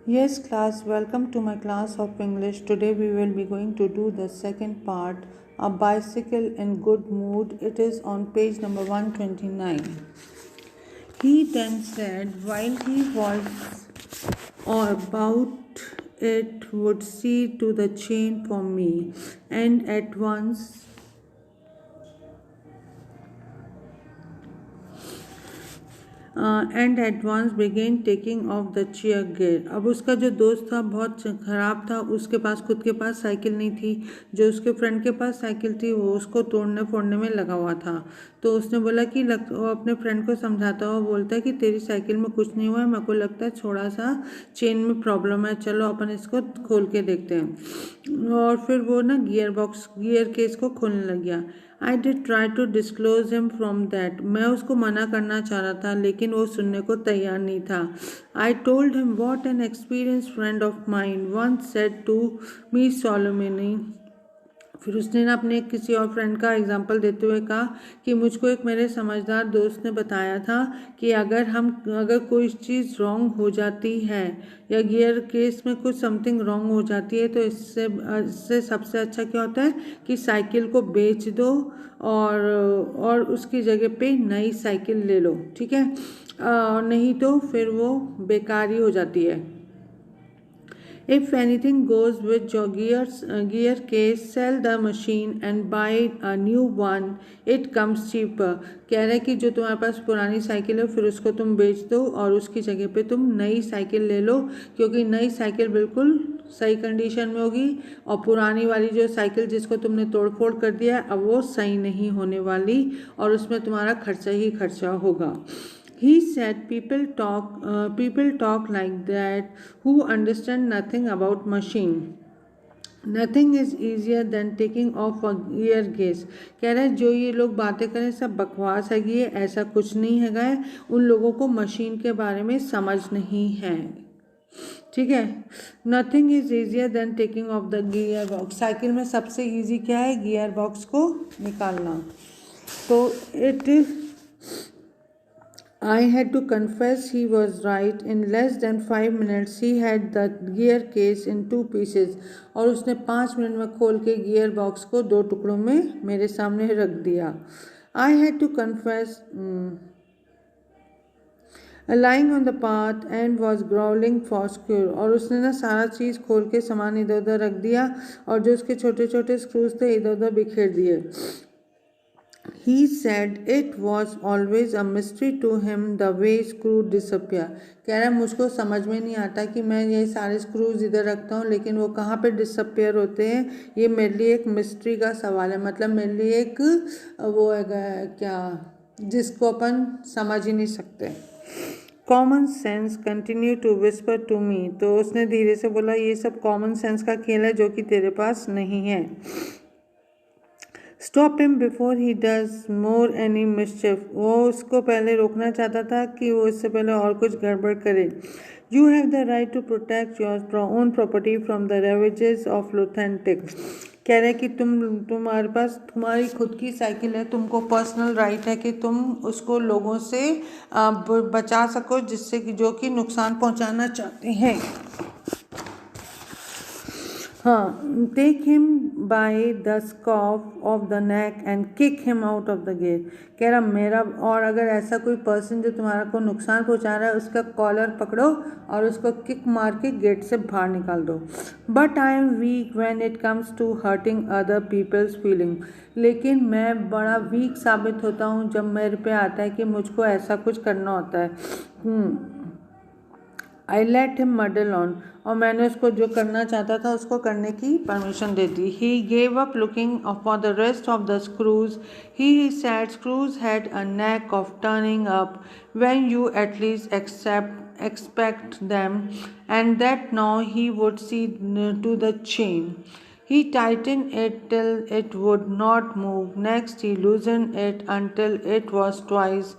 Yes, class, welcome to my class of English. Today we will be going to do the second part, A Bicycle in Good Mood. It is on page number 129. He then said, while he was about it, would see to the chain for me, and at once and advance began taking off the chair gear. अब उसका जो दोस्त था बहुत ख़राब था, उसके पास खुद के पास साइकिल नहीं थी। जो उसके फ्रेंड के पास साइकिल थी वो उसको तोड़ने फोड़ने में लगा हुआ था। तो उसने बोला कि वो अपने फ्रेंड को समझाता हुआ बोलता है कि तेरी साइकिल में कुछ नहीं हुआ है, मेरे को लगता है थोड़ा सा चेन में प्रॉब्लम है, चलो अपन इसको खोल के देखते हैं। और फिर वो ना गियर केस को खोलने लग गया। I did try to disclose him from that. मैं उसको मना करना चाह रहा था लेकिन वो सुनने को तैयार नहीं था। I told him what an experience friend of mind once said to me solemnly. फिर उसने ना अपने किसी और फ्रेंड का एग्जांपल देते हुए कहा कि मुझको एक मेरे समझदार दोस्त ने बताया था कि अगर कोई चीज़ रॉन्ग हो जाती है या गियर केस में कुछ समथिंग रॉन्ग हो जाती है तो इससे सबसे अच्छा क्या होता है कि साइकिल को बेच दो और उसकी जगह पे नई साइकिल ले लो, ठीक है। नहीं तो फिर वो बेकार ही हो जाती है। If anything goes with your gear case, sell the machine and buy a new one. It comes cheaper. कह रहा है कि जो तुम्हारे पास पुरानी साइकिल है फिर उसको तुम बेच दो और उसकी जगह पे तुम नई साइकिल ले लो, क्योंकि नई साइकिल बिल्कुल सही कंडीशन में होगी और पुरानी वाली जो साइकिल जिसको तुमने तोड़ फोड़ कर दिया है अब वो सही नहीं होने वाली और उसमें तुम्हारा खर्चा ही खर्चा होगा। He said people talk like that who understand nothing about machine. Nothing is easier than taking off a gear case. कह रहा है जो ये लोग बातें करें सब बकवास है, ये ऐसा कुछ नहीं है, उन लोगों को मशीन के बारे में समझ नहीं है, ठीक है। Nothing is easier than taking off the gear box. Cycle में सबसे ईजी क्या है, गियर बॉक्स को निकालना। तो I had to confess he was right. In less than 5 minutes he had the gear case in 2 pieces. और उसने 5 minute में खोल के गियर बॉक्स को 2 टुकड़ों में मेरे सामने रख दिया। I had to confess lying on the path and was growling for secure। और उसने ना सारा चीज़ खोल के सामान इधर उधर रख दिया और जो उसके छोटे छोटे स्क्रूज थे इधर उधर बिखेर दिए। He said it was always a mystery to him the way screw disappear। कह रहा है मुझको समझ में नहीं आता कि मैं ये सारे स्क्रूज इधर रखता हूँ लेकिन वो कहाँ पे डिसअपियर होते हैं, ये मेरे लिए एक मिस्ट्री का सवाल है। मतलब मेरे लिए एक वो है क्या जिसको अपन समझ ही नहीं सकते। Common sense continue to whisper to me. तो उसने धीरे से बोला ये सब कॉमन सेंस का खेल है जो कि तेरे पास नहीं है। Stop him before he does more any mischief. वो उसको पहले रोकना चाहता था कि वो इससे पहले और कुछ गड़बड़ करे। You have the right to protect your own property from the ravages of लुथेंटिक। कह रहे कि तुम्हारे पास तुम्हारी खुद की साइकिल है, तुमको पर्सनल राइट है कि तुम उसको लोगों से बचा सको जिससे कि जो कि नुकसान पहुंचाना चाहते हैं। हाँ, take him by the scruff of the neck and kick him out of the gate. कह रहा मेरा और अगर ऐसा कोई पर्सन जो तुम्हारा को नुकसान पहुंचा रहा है उसका कॉलर पकड़ो और उसको किक मार के गेट से बाहर निकाल दो। But I am weak when it comes to hurting other people's feeling. लेकिन मैं बड़ा वीक साबित होता हूँ जब मेरे पे आता है कि मुझको ऐसा कुछ करना होता है। I let him muddle on. और मैंने उसको जो करना चाहता था उसको करने की परमिशन दे दी। He gave up looking for the rest of the screws. He said screws had a knack of turning up when you at least expect them, and that now he would see to the chain. He tightened it till it would not move. Next, he loosened it until it was twice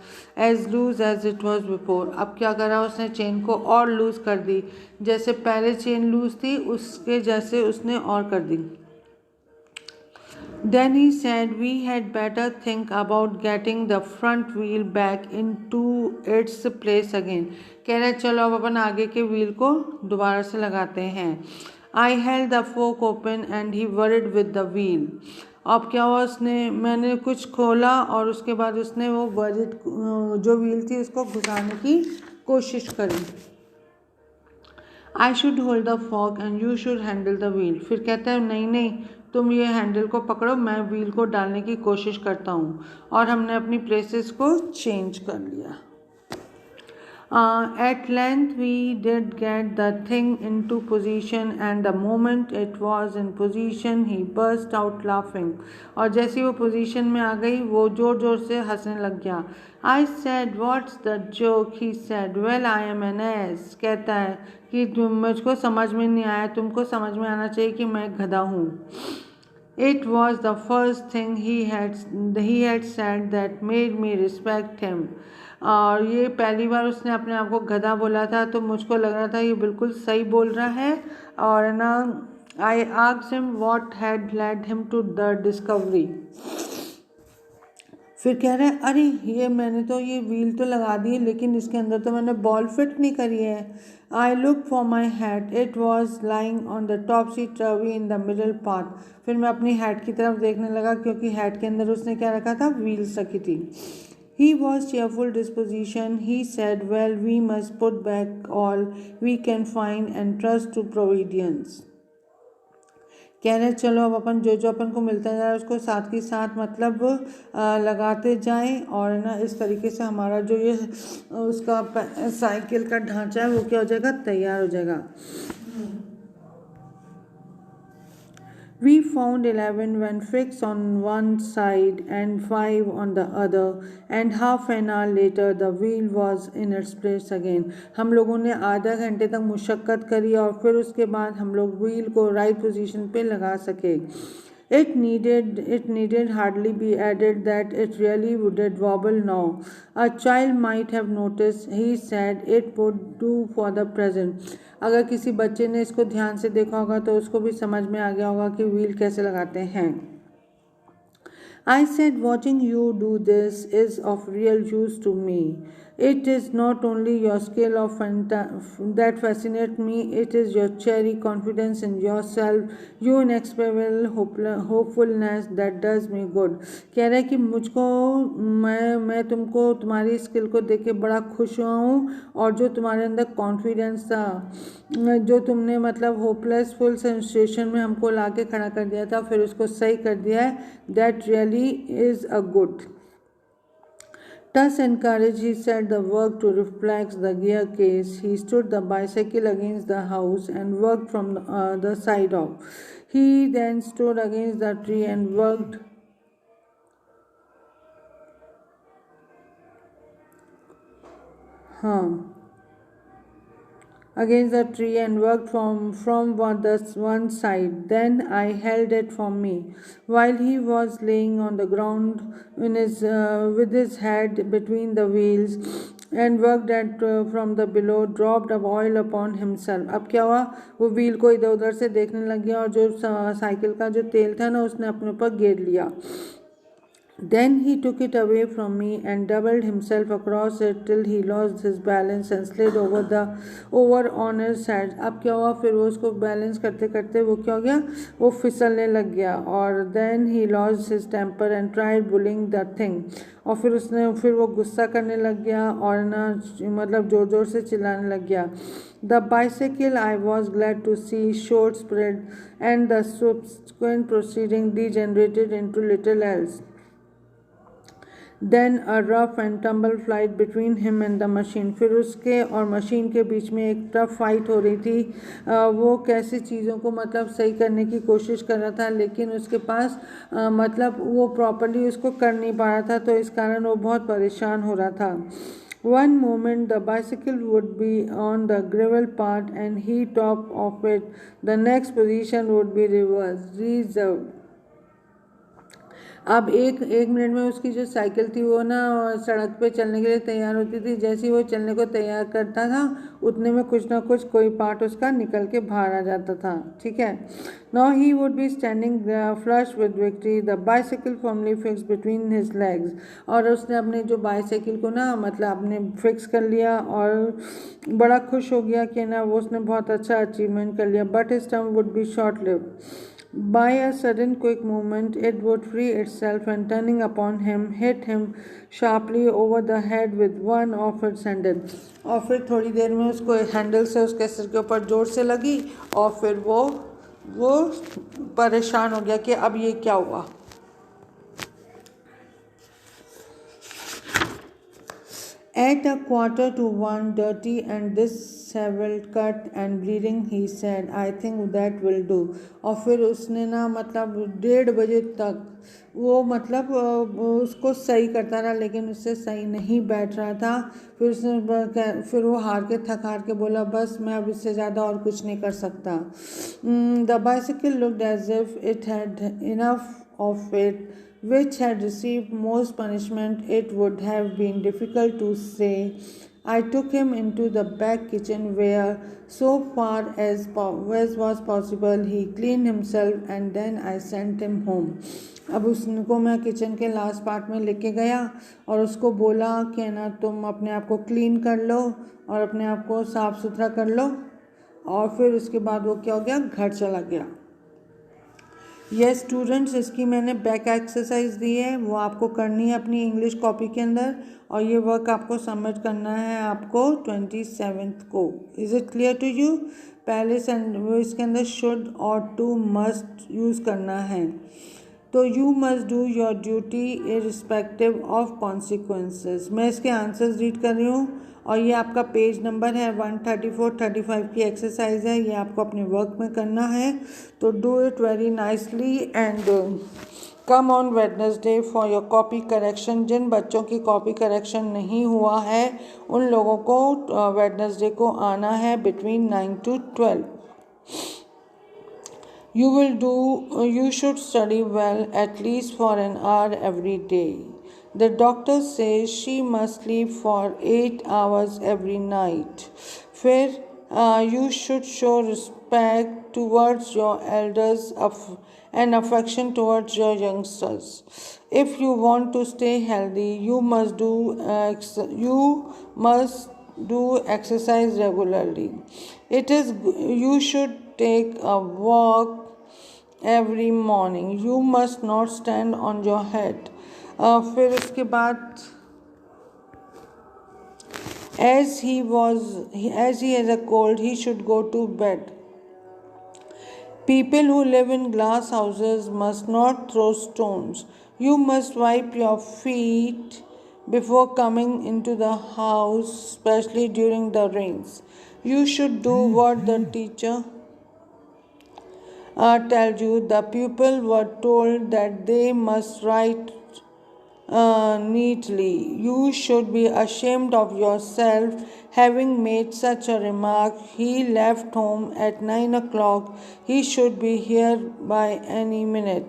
as loose as it was before. अब क्या करा उसने, chain को और loose कर दी, जैसे पहले chain loose थी उसके जैसे उसने और कर दी। Then he said we had better think about getting the front wheel back into its place again. कह रहे चलो अब अपन आगे के व्हील को दोबारा से लगाते हैं. I held the fork open and he worried with the wheel. अब क्या हुआ, उसने मैंने कुछ खोला और उसके बाद उसने वो वर्रिड जो व्हील थी उसको घुसाने की कोशिश करी. I should hold the fork and you should handle the wheel. फिर कहता है नहीं नहीं, तुम ये हैंडल को पकड़ो, मैं व्हील को डालने की कोशिश करता हूँ. और हमने अपनी प्लेसेस को चेंज कर लिया. At length we did get the thing into position and the moment it was in position he burst out laughing. और जैसे वो पोजीशन में आ गई वो जोर जोर से हंसने लग गया. I said what's the joke? He said well I am an ass. कहता है कि मुझको समझ में नहीं आया, तुमको समझ में आना चाहिए कि मैं गधा हूँ. It was the first thing he had said that made me respect him. और ये पहली बार उसने अपने आप को गधा बोला था तो मुझको लग रहा था ये बिल्कुल सही बोल रहा है. और ना I asked him what had led him to the discovery. फिर कह रहा है अरे ये मैंने तो ये व्हील तो लगा दी है लेकिन इसके अंदर तो मैंने बॉल फिट नहीं करी है. I look for my hat, it was lying on the topsy turvy in the middle path. फिर मैं अपनी हैट की तरफ देखने लगा क्योंकि हैट के अंदर उसने क्या रखा था, व्हील्स रखी थी. He was cheerful disposition. He said, well, we must put back all we can find and trust to providence. कह रहे चलो अब अपन जो जो अपन को मिलता जा रहा है उसको साथ के साथ मतलब लगाते जाएं और ना इस तरीके से हमारा जो ये उसका साइकिल का ढांचा है वो क्या हो जाएगा, तैयार हो जाएगा. We found 11 when fixed on one side and 5 on the other, and half an hour later the wheel was in its place again. हम लोगों ने आधा घंटे तक मुशक्क़त करी और फिर उसके बाद हम लोग व्हील को राइट पोजीशन पे लगा सके. It needed hardly be added that it really would wobble now. A child might have noticed, he said, it would do for the present. अगर किसी बच्चे ने इसको ध्यान से देखा होगा तो उसको भी समझ में आ गया होगा कि व्हील कैसे लगाते हैं. I said, watching you do this is of real use to me. It is not only your skill that fascinates me, it is your cheery confidence in yourself, your inexplicable hopefulness that does me good. कह रहा है कि मुझको मैं तुमको तुम्हारी skill को देख के बड़ा खुश हुआ हूँ और जो तुम्हारे अंदर कॉन्फिडेंस था, जो तुमने मतलब होपलेसफुल सिचुएशन में हमको ला के खड़ा कर दिया था फिर उसको सही कर दिया है, that really is a good. Thus encouraged, he set the work to reflex the gear case. He stood the bicycle against the house and worked from the side off. He then stood against the tree and worked against the tree and worked from one side. Then I held it for me while he was laying on the ground with his head between the wheels and worked at from the below, dropped of oil upon himself. अब क्या हुआ, वो wheel को इधर उधर से देखने लग गया और जो साइकिल का जो तेल था ना उसने अपने ऊपर घेर लिया. Then he took it away from me and doubled himself across it till he lost his balance and slid over on his side. अब क्या हुआ, फिर वो उसको बैलेंस करते करते वो क्या हो गया, वो फिसलने लग गया. और then he lost his temper and tried bullying the thing. और फिर वो गुस्सा करने लग गया और ना मतलब जोर जोर से चिल्लाने लग गया. The bicycle, I was glad to see, short spread and the subsequent proceeding degenerated into little else Then a rough and tumble fight between him and the machine. फिर उसके और मशीन के बीच में एक टफ फाइट हो रही थी. वो कैसी चीज़ों को मतलब सही करने की कोशिश कर रहा था लेकिन उसके पास मतलब वो प्रॉपर्ली उसको कर नहीं पा रहा था तो इस कारण वो बहुत परेशान हो रहा था. One moment the bicycle would be on the gravel path and he top of it. The next position would be reserved. अब एक एक मिनट में उसकी जो साइकिल थी वो ना सड़क पे चलने के लिए तैयार होती थी। जैसे ही वो चलने को तैयार करता था उतने में कुछ ना कुछ कोई पार्ट उसका निकल के बाहर आ जाता था। ठीक है। Now he would be standing flush with victory, the bicycle firmly fix between his legs. और उसने अपने जो बाइसाइकिल को ना मतलब अपने फिक्स कर लिया और बड़ा खुश हो गया कि ना वो उसने बहुत अच्छा अचीवमेंट कर लिया। But his term would be short live. By a sudden quick movement, it would free itself and turning upon him, hit him sharply over the head with one of its handles. और फिर थोड़ी देर में उसको handle से उसके सिर के ऊपर जोर से लगी और फिर वो परेशान हो गया कि अब ये क्या हुआ। At 1:15, dirty and disheveled, cut and bleeding, he said, I think that will do. और फिर उसने ना मतलब 1:30 तक वो मतलब उसको सही करता रहा लेकिन उससे सही नहीं बैठ रहा था। फिर वो थक हार के बोला बस मैं अब इससे ज़्यादा और कुछ नहीं कर सकता। The bicycle looked as if it had enough of it, which had received most punishment. It would have been difficult to say. I took him into the back kitchen where, so far as was possible, he cleaned himself and then I sent him home. अब उसको मैं kitchen के last part में लेके गया और उसको बोला कि ना तुम अपने आप को क्लीन कर लो और अपने आप को साफ सुथरा कर लो। और फिर उसके बाद वो क्या हो गया, घर चला गया। यस स्टूडेंट्स, इसकी मैंने बैक एक्सरसाइज दी है, वो आपको करनी है अपनी इंग्लिश कॉपी के अंदर और ये वर्क आपको सबमिट करना है आपको 27 को। Is it clear to you? पहले इसके अंदर शुड और टू मस्ट यूज़ करना है। तो you must do your duty irrespective of consequences. मैं इसके आंसर्स रीड कर रही हूँ और ये आपका पेज नंबर है 134-35 की एक्सरसाइज है, ये आपको अपने वर्क में करना है। तो do it very nicely and come on Wednesday for your copy correction. जिन बच्चों की कॉपी करेक्शन नहीं हुआ है उन लोगों को वेडनेसडे को आना है between 9 to 12। You should study well at least for an hour every day. The doctor says she must sleep for 8 hours every night. फिर you should show respect towards your elders and affection towards your youngsters. If you want to stay healthy, you must do exercise regularly. You should take a walk every morning. You must not stand on your head. फिर उसके बाद as he has a cold, he should go to bed. People who live in glass houses must not throw stones. You must wipe your feet before coming into the house, especially during the rains. You should do what the teacher tells you. The pupils were told that they must write neatly. You should be ashamed of yourself having made such a remark. He left home at 9 o'clock. He should be here by any minute.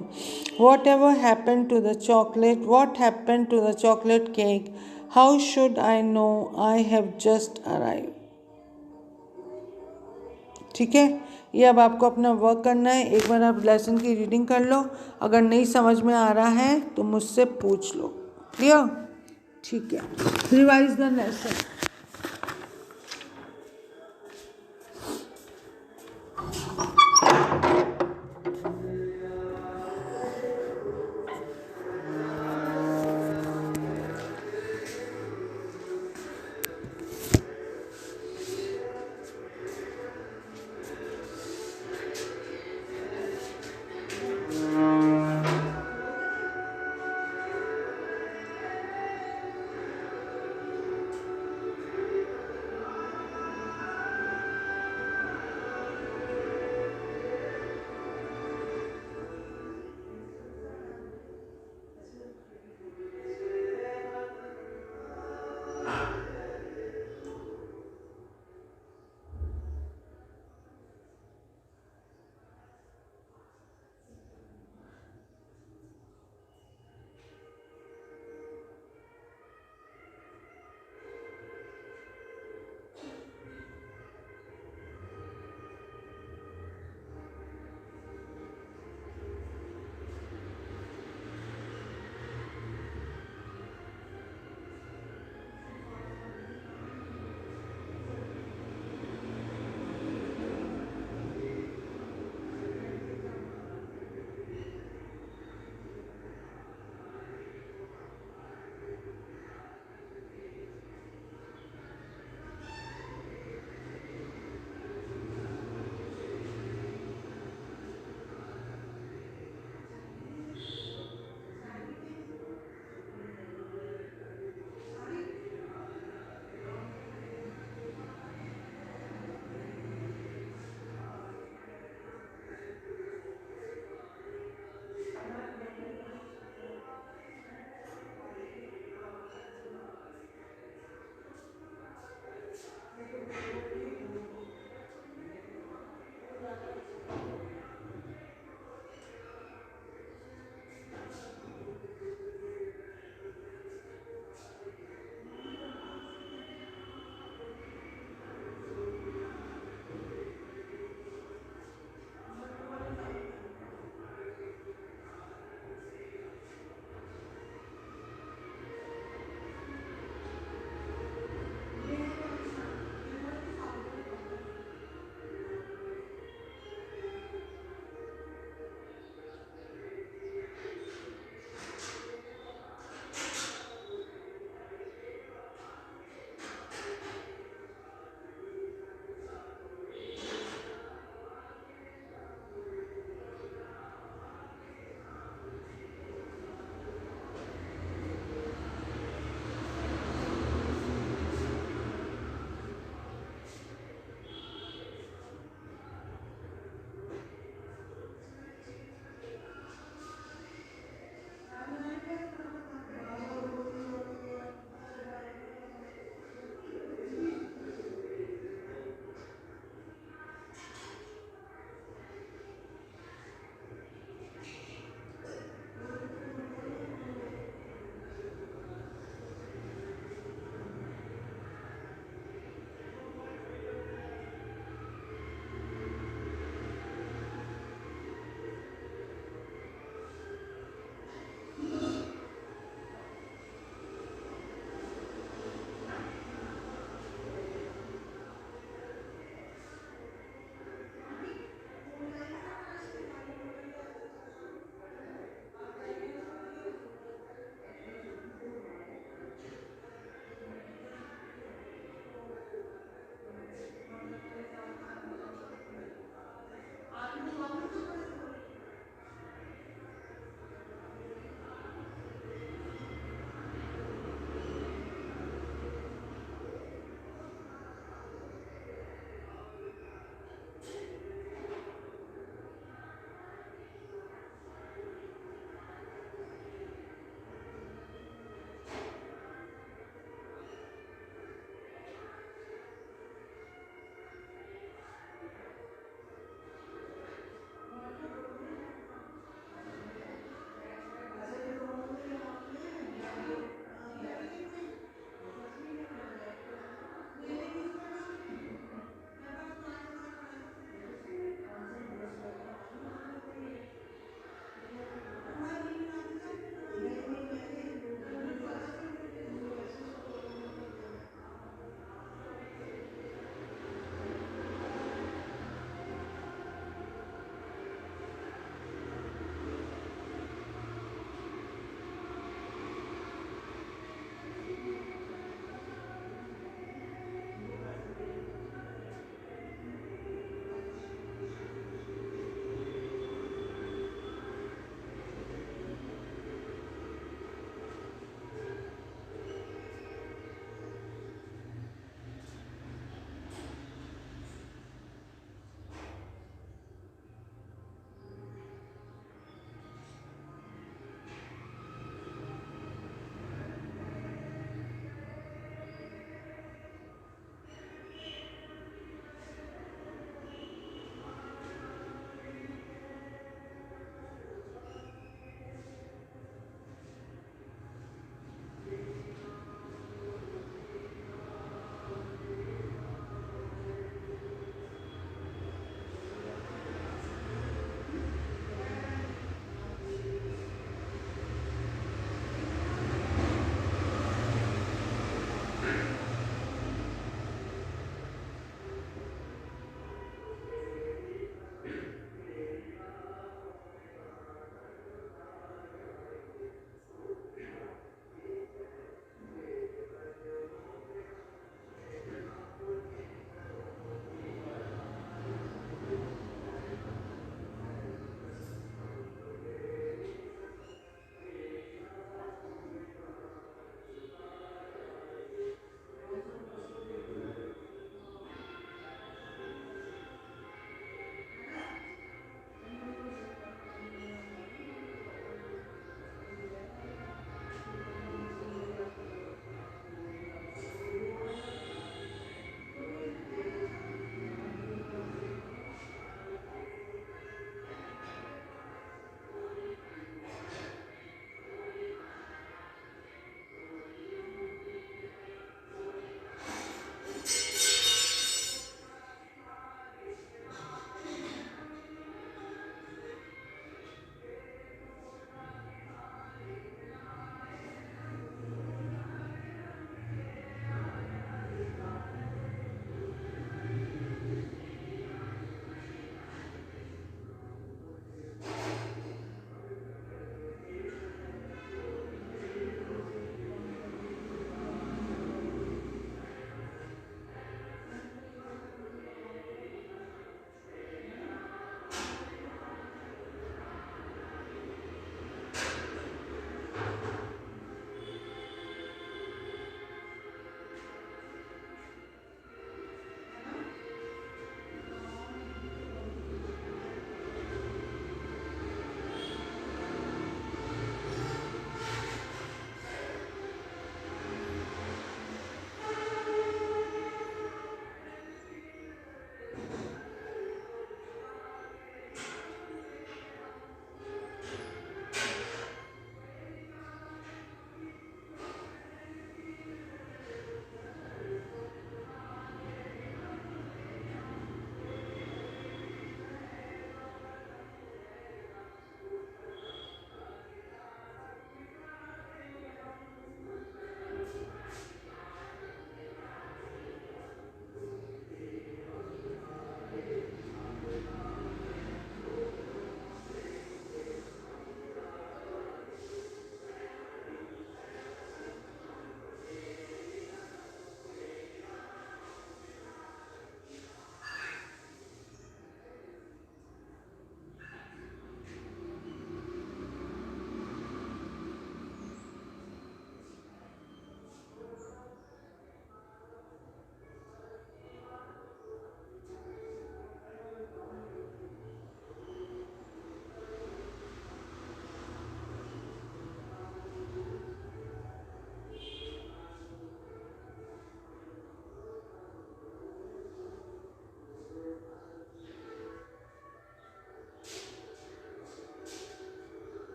Whatever happened to the chocolate? What happened to the chocolate cake? How should I know? I have just arrived. ठीक है, ये अब आपको अपना work करना है। एक बार आप लेसन की रीडिंग कर लो, अगर नहीं समझ में आ रहा है तो मुझसे पूछ लो। क्लियर? ठीक है, रिवाइज द लेसन।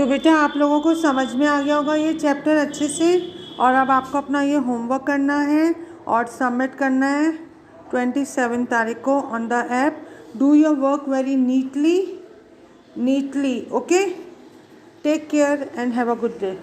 बेटा आप लोगों को समझ में आ गया होगा ये चैप्टर अच्छे से। और अब आपको अपना ये होमवर्क करना है और सबमिट करना है 27 तारीख को on the app. Do your work very neatly, okay. Take care and have a good day.